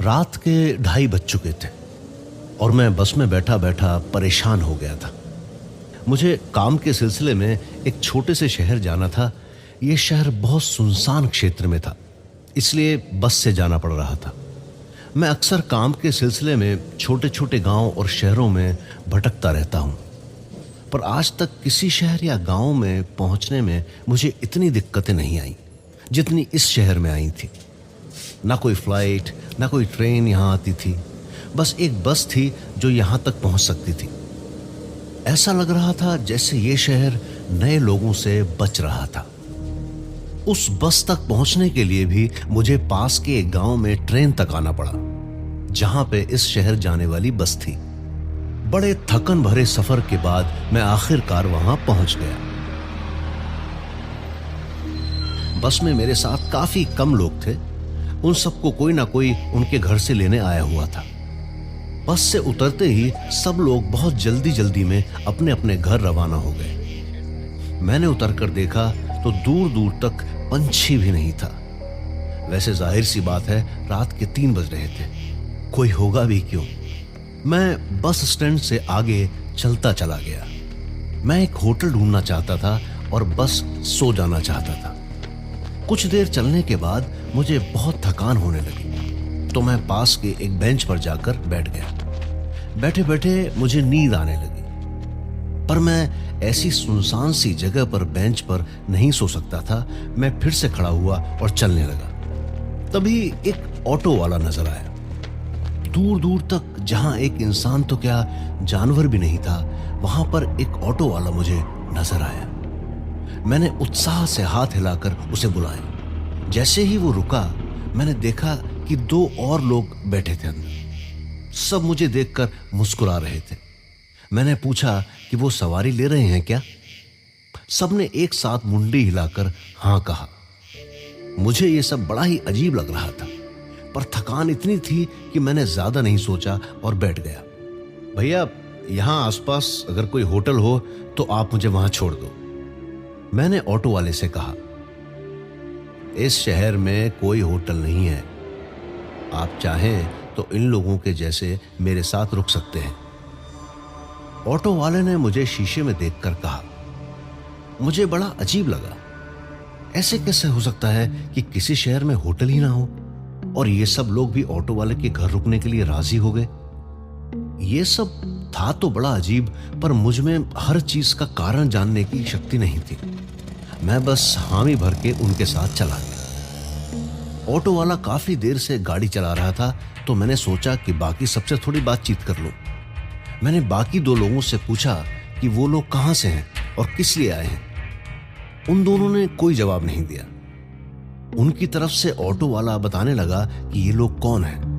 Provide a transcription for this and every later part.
रात के 2:30 बज चुके थे और मैं बस में बैठा बैठा परेशान हो गया था। मुझे काम के सिलसिले में एक छोटे से शहर जाना था। ये शहर बहुत सुनसान क्षेत्र में था, इसलिए बस से जाना पड़ रहा था। मैं अक्सर काम के सिलसिले में छोटे छोटे गांव और शहरों में भटकता रहता हूं, पर आज तक किसी शहर या गांव में पहुंचने में मुझे इतनी दिक्कतें नहीं आईं जितनी इस शहर में आई थी। ना कोई फ्लाइट, ना कोई ट्रेन यहां आती थी, बस एक बस थी जो यहां तक पहुंच सकती थी। ऐसा लग रहा था जैसे ये शहर नए लोगों से बच रहा था। उस बस तक पहुंचने के लिए भी मुझे पास के एक गांव में ट्रेन तक आना पड़ा, जहां पे इस शहर जाने वाली बस थी। बड़े थकन भरे सफर के बाद मैं आखिरकार वहां पहुंच गया। बस में मेरे साथ काफी कम लोग थे। उन सबको कोई ना कोई उनके घर से लेने आया हुआ था। बस से उतरते ही सब लोग बहुत जल्दी जल्दी में अपने अपने घर रवाना हो गए। मैंने उतरकर देखा तो दूर दूर तक पंछी भी नहीं था। वैसे जाहिर सी बात है, रात के 3 बज रहे थे, कोई होगा भी क्यों। मैं बस स्टैंड से आगे चलता चला गया। मैं एक होटल ढूंढना चाहता था और बस सो जाना चाहता था। कुछ देर चलने के बाद मुझे बहुत थकान होने लगी, तो मैं पास के एक बेंच पर जाकर बैठ गया। बैठे बैठे मुझे नींद आने लगी, पर मैं ऐसी सुनसान सी जगह पर बेंच पर नहीं सो सकता था। मैं फिर से खड़ा हुआ और चलने लगा। तभी एक ऑटो वाला नजर आया। दूर दूर तक जहां एक इंसान तो क्या जानवर भी नहीं था, वहां पर एक ऑटो वाला मुझे नजर आया। मैंने उत्साह से हाथ हिलाकर उसे बुलाया। जैसे ही वो रुका, मैंने देखा कि 2 और लोग बैठे थे अंदर। सब मुझे देखकर मुस्कुरा रहे थे। मैंने पूछा कि वो सवारी ले रहे हैं क्या? सबने एक साथ मुंडी हिलाकर हां कहा। मुझे ये सब बड़ा ही अजीब लग रहा था, पर थकान इतनी थी कि मैंने ज्यादा नहीं सोचा और बैठ गया। भैया, यहां आसपास अगर कोई होटल हो तो आप मुझे वहां छोड़ दो, मैंने ऑटो वाले से कहा। इस शहर में कोई होटल नहीं है। आप चाहें तो इन लोगों के जैसे मेरे साथ रुक सकते हैं। ऑटो वाले ने मुझे शीशे में देखकर कहा। मुझे बड़ा अजीब लगा। ऐसे कैसे हो सकता है कि किसी शहर में होटल ही ना हो और ये सब लोग भी ऑटो वाले के घर रुकने के लिए राजी हो गए। ये सब था तो बड़ा अजीब, पर मुझ में हर चीज का कारण जानने की शक्ति नहीं थी। मैं बस हामी भर के उनके साथ चला गया। ऑटो वाला काफी देर से गाड़ी चला रहा था, तो मैंने सोचा कि बाकी सबसे थोड़ी बातचीत कर लूं। मैंने बाकी 2 लोगों से पूछा कि वो लोग कहां से हैं और किस लिए आए हैं। उन दोनों ने कोई जवाब नहीं दिया। उनकी तरफ से ऑटो वाला बताने लगा कि ये लोग कौन हैं।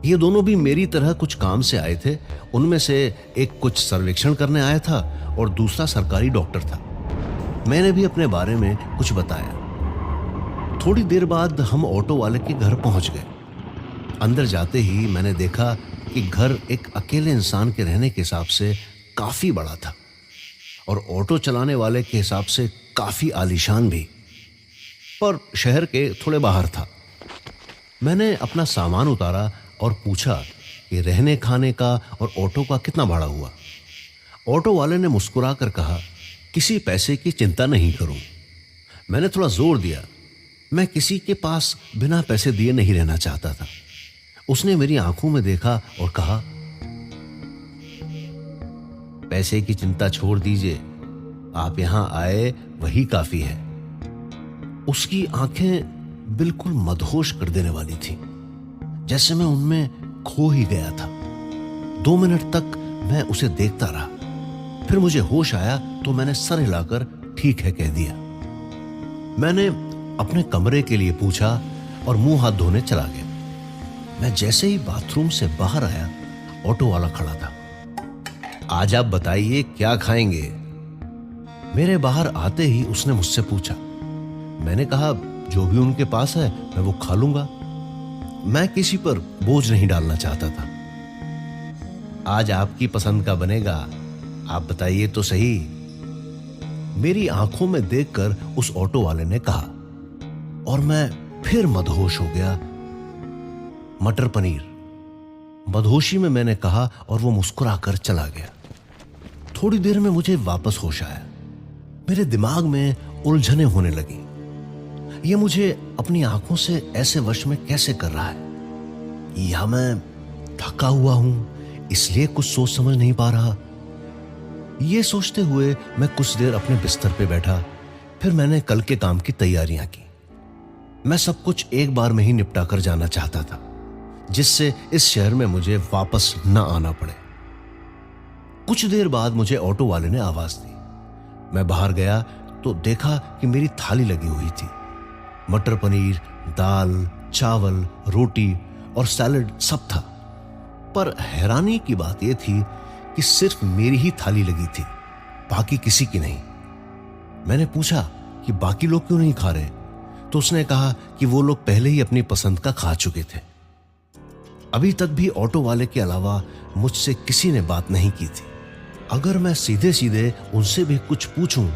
ये दोनों भी मेरी तरह कुछ काम से आए थे। उनमें से एक कुछ सर्वेक्षण करने आया था और दूसरा सरकारी डॉक्टर था। मैंने भी अपने बारे में कुछ बताया। थोड़ी देर बाद हम ऑटो वाले के घर पहुंच गए। अंदर जाते ही मैंने देखा कि घर एक अकेले इंसान के रहने के हिसाब से काफी बड़ा था और ऑटो चलाने वाले के हिसाब से काफी आलीशान भी, पर शहर के थोड़े बाहर था। मैंने अपना सामान उतारा और पूछा कि रहने खाने का और ऑटो का कितना भाड़ा हुआ। ऑटो वाले ने मुस्कुरा कर कहा, किसी पैसे की चिंता नहीं करूं। मैंने थोड़ा जोर दिया। मैं किसी के पास बिना पैसे दिए नहीं रहना चाहता था। उसने मेरी आंखों में देखा और कहा, पैसे की चिंता छोड़ दीजिए, आप यहां आए वही काफी है। उसकी आंखें बिल्कुल मदहोश कर देने वाली थी, जैसे मैं उनमें खो ही गया था। 2 मिनट तक मैं उसे देखता रहा। फिर मुझे होश आया तो मैंने सर हिलाकर ठीक है कह दिया। मैंने अपने कमरे के लिए पूछा और मुंह हाथ धोने चला गया। मैं जैसे ही बाथरूम से बाहर आया, ऑटो वाला खड़ा था। आज आप बताइए क्या खाएंगे? मेरे बाहर आते ही उसने मुझसे पूछा। मैंने कहा, जो भी उनके पास है मैं वो खा लूंगा। मैं किसी पर बोझ नहीं डालना चाहता था। आज आपकी पसंद का बनेगा, आप बताइए तो सही। मेरी आंखों में देखकर उस ऑटो वाले ने कहा और मैं फिर मदहोश हो गया। मटर पनीर। बदहोशी में मैंने कहा और वो मुस्कुराकर चला गया। थोड़ी देर में मुझे वापस होश आया। मेरे दिमाग में उलझने होने लगी। ये मुझे अपनी आंखों से ऐसे वश में कैसे कर रहा है, या मैं थका हुआ हूं इसलिए कुछ सोच समझ नहीं पा रहा। ये सोचते हुए मैं कुछ देर अपने बिस्तर पे बैठा। फिर मैंने कल के काम की तैयारियां की। मैं सब कुछ एक बार में ही निपटा कर जाना चाहता था, जिससे इस शहर में मुझे वापस न आना पड़े। कुछ देर बाद मुझे ऑटो वाले ने आवाज दी। मैं बाहर गया तो देखा कि मेरी थाली लगी हुई थी। मटर पनीर, दाल, चावल, रोटी और सैलेड सब था। पर हैरानी की बात यह थी कि सिर्फ मेरी ही थाली लगी थी, बाकी किसी की नहीं। मैंने पूछा कि बाकी लोग क्यों नहीं खा रहे, तो उसने कहा कि वो लोग पहले ही अपनी पसंद का खा चुके थे। अभी तक भी ऑटो वाले के अलावा मुझसे किसी ने बात नहीं की थी। अगर मैं सीधे सीधे उनसे भी कुछ पूछूं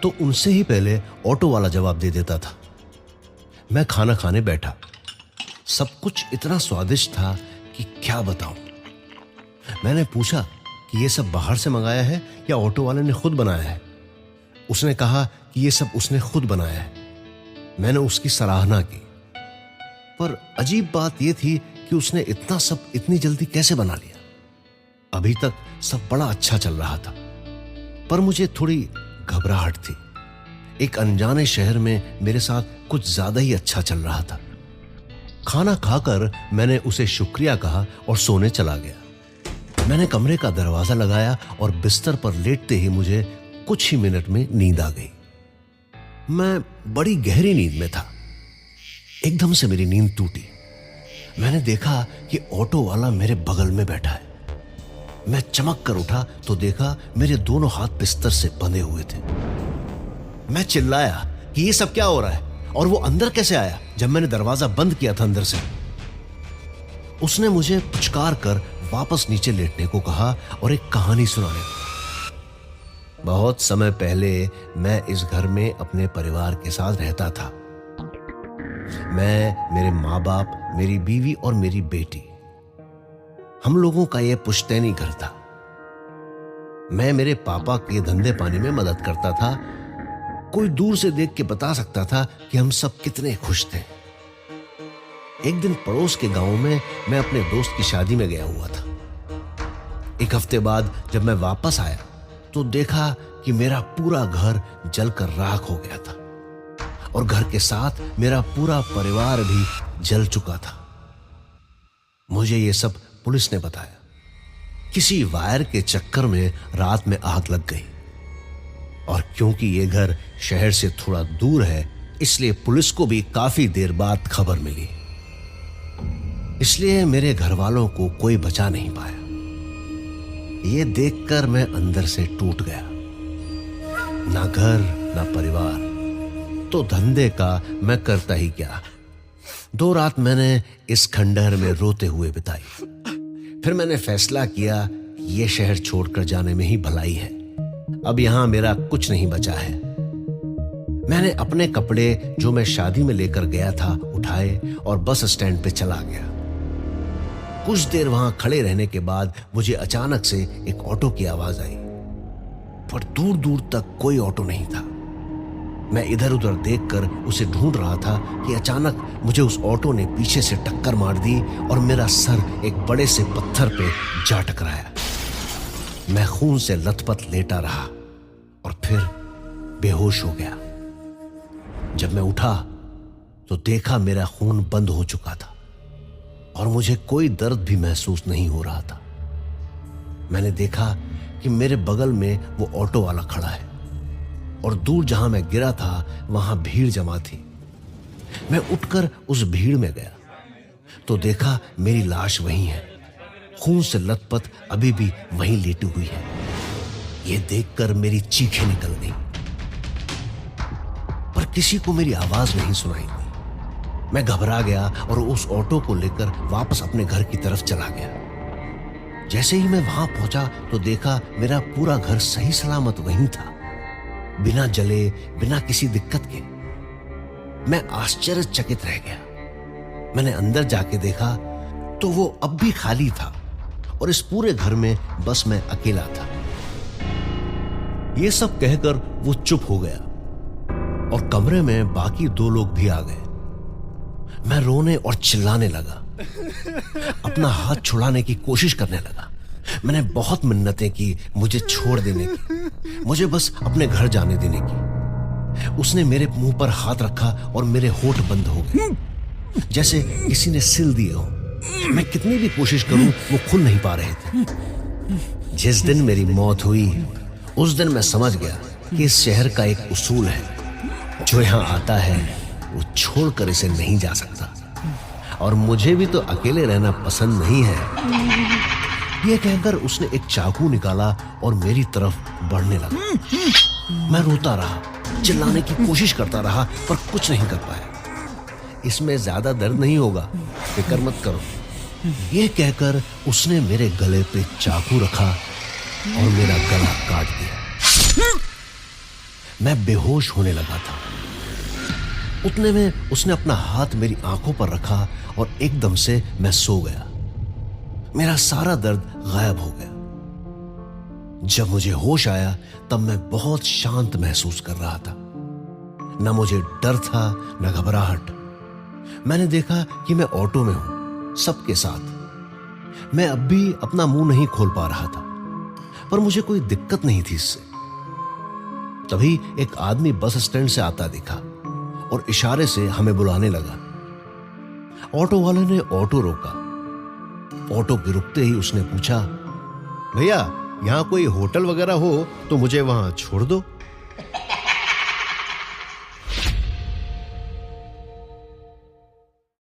तो उनसे ही पहले ऑटो वाला जवाब दे देता था। मैं खाना खाने बैठा। सब कुछ इतना स्वादिष्ट था कि क्या बताऊं। मैंने पूछा कि ये सब बाहर से मंगाया है या ऑटो वाले ने खुद बनाया है। उसने कहा कि ये सब उसने खुद बनाया है। मैंने उसकी सराहना की, पर अजीब बात यह थी कि उसने इतना सब इतनी जल्दी कैसे बना लिया। अभी तक सब बड़ा अच्छा चल रहा था, पर मुझे थोड़ी घबराहट थी। एक अनजाने शहर में मेरे साथ कुछ ज्यादा ही अच्छा चल रहा था। खाना खाकर मैंने उसे शुक्रिया कहा और सोने चला गया। मैंने कमरे का दरवाजा लगाया और बिस्तर पर लेटते ही मुझे कुछ ही मिनट में नींद आ गई। मैं बड़ी गहरी नींद में था। एकदम से मेरी नींद टूटी। मैंने देखा कि ऑटो वाला मेरे बगल में बैठा है। मैं चमक कर उठा तो देखा मेरे दोनों हाथ बिस्तर से बंधे हुए थे। मैं चिल्लाया कि ये सब क्या हो रहा है, और वो अंदर कैसे आया जब मैंने दरवाजा बंद किया था अंदर से। उसने मुझे पुचकार कर वापस नीचे लेटने को कहा और एक कहानी सुनाने लगा। बहुत समय पहले मैं इस घर में अपने परिवार के साथ रहता था। मैं, मेरे माँ बाप, मेरी बीवी और मेरी बेटी, हम लोगों का यह पुश्तैनी घर था। मैं मेरे पापा के धंधे पानी में मदद करता था। कोई दूर से देख के बता सकता था कि हम सब कितने खुश थे। एक दिन पड़ोस के गांव में मैं अपने दोस्त की शादी में गया हुआ था। एक हफ्ते बाद जब मैं वापस आया तो देखा कि मेरा पूरा घर जलकर राख हो गया था और घर के साथ मेरा पूरा परिवार भी जल चुका था। मुझे यह सब पुलिस ने बताया। किसी वायर के चक्कर में रात में आग लग गई, और क्योंकि यह घर शहर से थोड़ा दूर है इसलिए पुलिस को भी काफी देर बाद खबर मिली। इसलिए मेरे घर वालों को कोई बचा नहीं पाया। ये देखकर मैं अंदर से टूट गया। ना घर ना परिवार, तो धंधे का मैं करता ही क्या। 2 रात मैंने इस खंडहर में रोते हुए बिताई। फिर मैंने फैसला किया ये शहर छोड़कर जाने में ही भलाई है। अब यहां मेरा कुछ नहीं बचा है। मैंने अपने कपड़े जो मैं शादी में लेकर गया था उठाए और बस स्टैंड पे चला गया। कुछ देर वहां खड़े रहने के बाद मुझे अचानक से एक ऑटो की आवाज आई, पर दूर दूर तक कोई ऑटो नहीं था। मैं इधर उधर देखकर उसे ढूंढ रहा था कि अचानक मुझे उस ऑटो ने पीछे से टक्कर मार दी और मेरा सर एक बड़े से पत्थर पे जा टकराया। मैं खून से लथपथ लेटा रहा और फिर बेहोश हो गया। जब मैं उठा तो देखा मेरा खून बंद हो चुका था और मुझे कोई दर्द भी महसूस नहीं हो रहा था। मैंने देखा कि मेरे बगल में वो ऑटो वाला खड़ा है और दूर जहां मैं गिरा था वहां भीड़ जमा थी। मैं उठकर उस भीड़ में गया तो देखा मेरी लाश वहीं है, खून से लथपथ अभी भी वहीं लेटी हुई है। यह देखकर मेरी चीखें निकल गईं, पर किसी को मेरी आवाज नहीं सुनाई दी। मैं घबरा गया और उस ऑटो को लेकर वापस अपने घर की तरफ चला गया। जैसे ही मैं वहां पहुंचा तो देखा मेरा पूरा घर सही सलामत वहीं था, बिना जले, बिना किसी दिक्कत के। मैं आश्चर्यचकित रह गया। मैंने अंदर जाके देखा तो वो अब भी खाली था और इस पूरे घर में बस मैं अकेला था। ये सब कहकर वो चुप हो गया और कमरे में बाकी 2 लोग भी आ गए। मैं रोने और चिल्लाने लगा, अपना हाथ छुड़ाने की कोशिश करने लगा। मैंने बहुत मिन्नतें की मुझे छोड़ देने की, मुझे बस अपने घर जाने देने की। उसने मेरे मुंह पर हाथ रखा और मेरे होंठ बंद हो गए, जैसे किसी ने सिल दिए हो। मैं कितनी भी कोशिश करूं वो खुल नहीं पा रहे थे। जिस दिन मेरी मौत हुई उस दिन मैं समझ गया कि इस शहर का एक उसूल है, जो यहां आता है वो छोड़कर इसे नहीं जा सकता। और मुझे भी तो अकेले रहना पसंद नहीं है। यह कहकर उसने एक चाकू निकाला और मेरी तरफ बढ़ने लगा। मैं रोता रहा, चिल्लाने की कोशिश करता रहा, पर कुछ नहीं कर पाया। इसमें ज्यादा दर्द नहीं होगा, फिक्र मत करो। यह कहकर उसने मेरे गले पे चाकू रखा और मेरा गला काट दिया। मैं बेहोश होने लगा था। उतने में उसने अपना हाथ मेरी आंखों पर रखा और एकदम से मैं सो गया। मेरा सारा दर्द गायब हो गया। जब मुझे होश आया तब मैं बहुत शांत महसूस कर रहा था। न मुझे डर था न घबराहट। मैंने देखा कि मैं ऑटो में हूं, सबके साथ। मैं अब भी अपना मुंह नहीं खोल पा रहा था, पर मुझे कोई दिक्कत नहीं थी इससे। तभी एक आदमी बस स्टैंड से आता दिखा और इशारे से हमें बुलाने लगा। ऑटो वाले ने ऑटो रोका। ऑटो के रुकते ही उसने पूछा, भैया यहाँ कोई होटल वगैरह हो तो मुझे वहां छोड़ दो।